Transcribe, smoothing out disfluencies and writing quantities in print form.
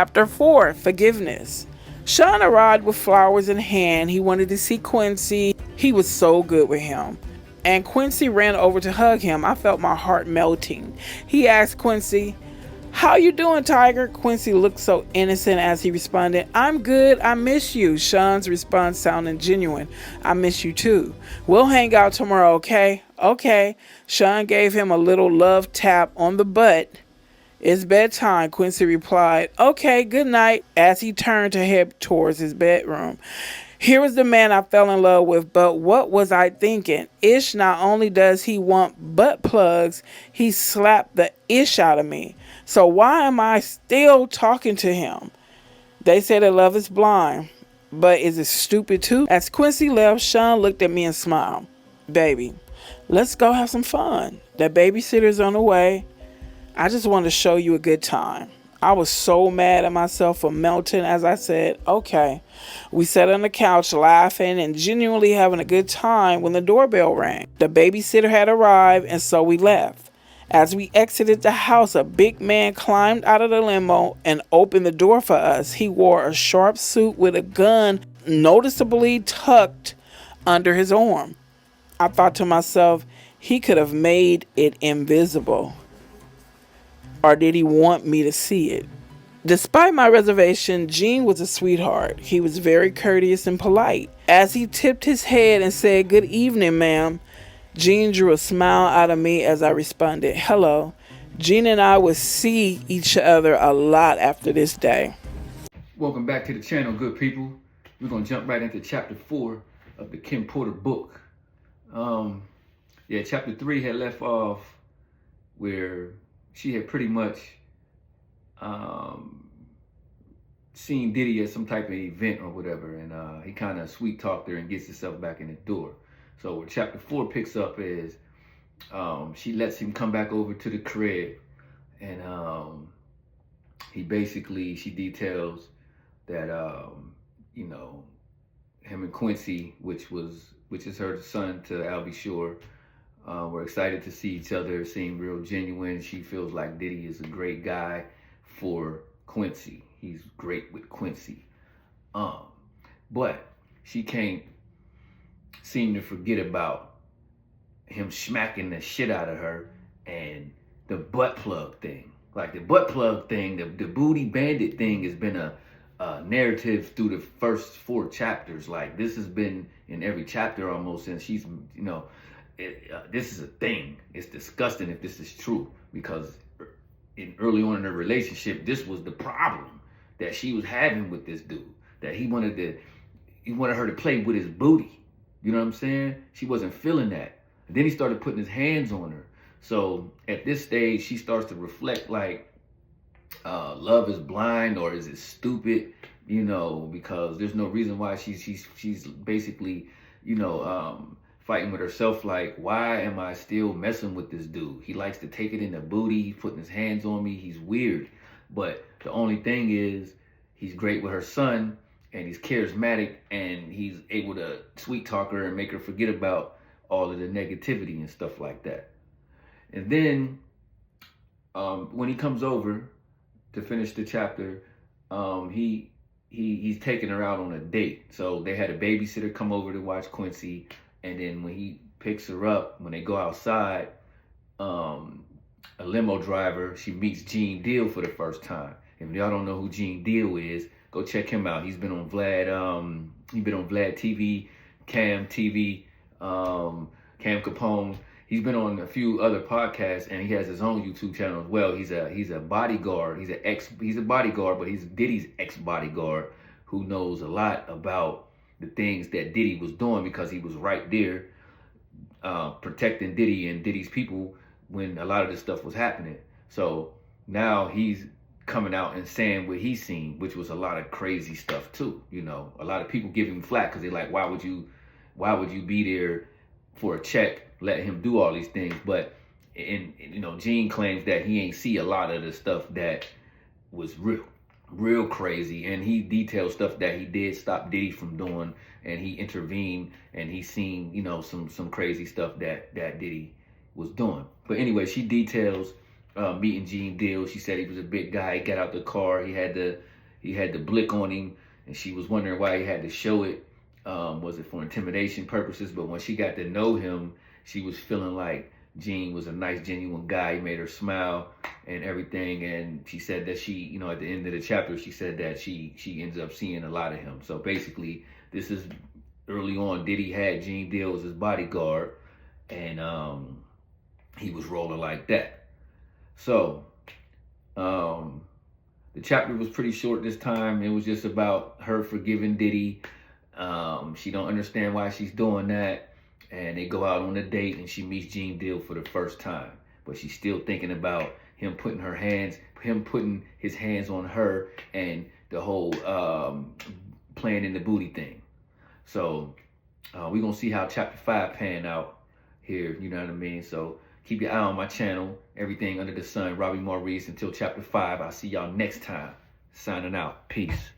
Chapter 4, Forgiveness. Sean arrived with flowers in hand. He wanted to see Quincy. He was so good with him. And Quincy ran over to hug him. I felt my heart melting. He asked Quincy, "How you doing, Tiger?" Quincy looked so innocent as he responded, "I'm good, I miss you." Sean's response sounded genuine. "I miss you too. We'll hang out tomorrow, okay?" "Okay." Sean gave him a little love tap on the butt. "It's bedtime," Quincy replied. "Okay, good night," as he turned to head towards his bedroom. Here was the man I fell in love with, but what was I thinking? Ish, not only does he want butt plugs, he slapped the ish out of me. So why am I still talking to him? They say that love is blind, but is it stupid too? As Quincy left, Sean looked at me and smiled. "Baby, let's go have some fun. The babysitter's on the way. I just want to show you a good time." I was so mad at myself for melting as I said, "Okay." We sat on the couch laughing and genuinely having a good time when the doorbell rang. The babysitter had arrived, and so we left. As we exited the house, a big man climbed out of the limo and opened the door for us. He wore a sharp suit with a gun noticeably tucked under his arm. I thought to myself, he could have made it invisible. Or did he want me to see it? Despite my reservation, Gene was a sweetheart. He was very courteous and polite. As he tipped his head and said, "Good evening, ma'am," Gene drew a smile out of me as I responded, "Hello." Gene and I would see each other a lot after this day. Welcome back to the channel, good people. We're going to jump right into chapter 4 of the Kim Porter book. Chapter 3 had left off where she had pretty much seen Diddy at some type of event or whatever, and he kind of sweet talked her and gets herself back in the door. So where chapter 4 picks up is she lets him come back over to the crib, and she details that him and Quincy, which is her son to Albie Shore, were excited to see each other, seemed real genuine. She feels like Diddy is a great guy for Quincy. He's great with Quincy. But she can't seem to forget about him smacking the shit out of her and the butt plug thing. Like the butt plug thing, the booty bandit thing has been a narrative through the first 4 chapters. Like this has been in every chapter almost since she's, this is a thing. It's disgusting if this is true, because early on in her relationship, this was the problem that she was having with this dude. That he wanted her to play with his booty. You know what I'm saying? She wasn't feeling that. And then he started putting his hands on her. So at this stage, she starts to reflect like, love is blind, or is it stupid? Because there's no reason why she's basically, fighting with herself, like, why am I still messing with this dude? He likes to take it in the booty. He's putting his hands on me. He's weird. But the only thing is, he's great with her son, and he's charismatic, and he's able to sweet talk her and make her forget about all of the negativity and stuff like that. And then when he comes over to finish the chapter, he's taking her out on a date. So they had a babysitter come over to watch Quincy. And then when he picks her up, when they go outside, a limo driver, she meets Gene Deal for the first time. If y'all don't know who Gene Deal is, go check him out. He's been on Vlad TV, Cam TV, Cam Capone. He's been on a few other podcasts, and he has his own YouTube channel as well. He's a bodyguard. He's a bodyguard, but he's Diddy's ex-bodyguard who knows a lot about the things that Diddy was doing, because he was right there protecting Diddy and Diddy's people when a lot of this stuff was happening. So now he's coming out and saying what he's seen, which was a lot of crazy stuff too. A lot of people give him flack because they're like, why would you be there for a check, let him do all these things? But Gene claims that he ain't see a lot of the stuff that was real crazy, and he detailed stuff that he did stop Diddy from doing, and he intervened, and he seen some crazy stuff that Diddy was doing. But anyway, she details meeting Gene Deal. She said he was a big guy. He got out the car. He had the he had the blick on him, and she was wondering why he had to show it. Was it for intimidation purposes? But when she got to know him, she was feeling like Gene was a nice, genuine guy. He made her smile and everything. And she said that she, you know, at the end of the chapter, she said that she ends up seeing a lot of him. So basically, this is early on. Diddy had Gene Deal as his bodyguard, and he was rolling like that. So the chapter was pretty short this time. It was just about her forgiving Diddy. She don't understand why she's doing that. And they go out on a date, and she meets Gene Deal for the first time. But she's still thinking about him putting his hands on her, and the whole playing in the booty thing. So we're gonna see how chapter 5 pan out here, you know what I mean? So keep your eye on my channel, Everything Under the Sun, Robbie Maurice, until chapter 5. I'll see y'all next time. Signing out. Peace.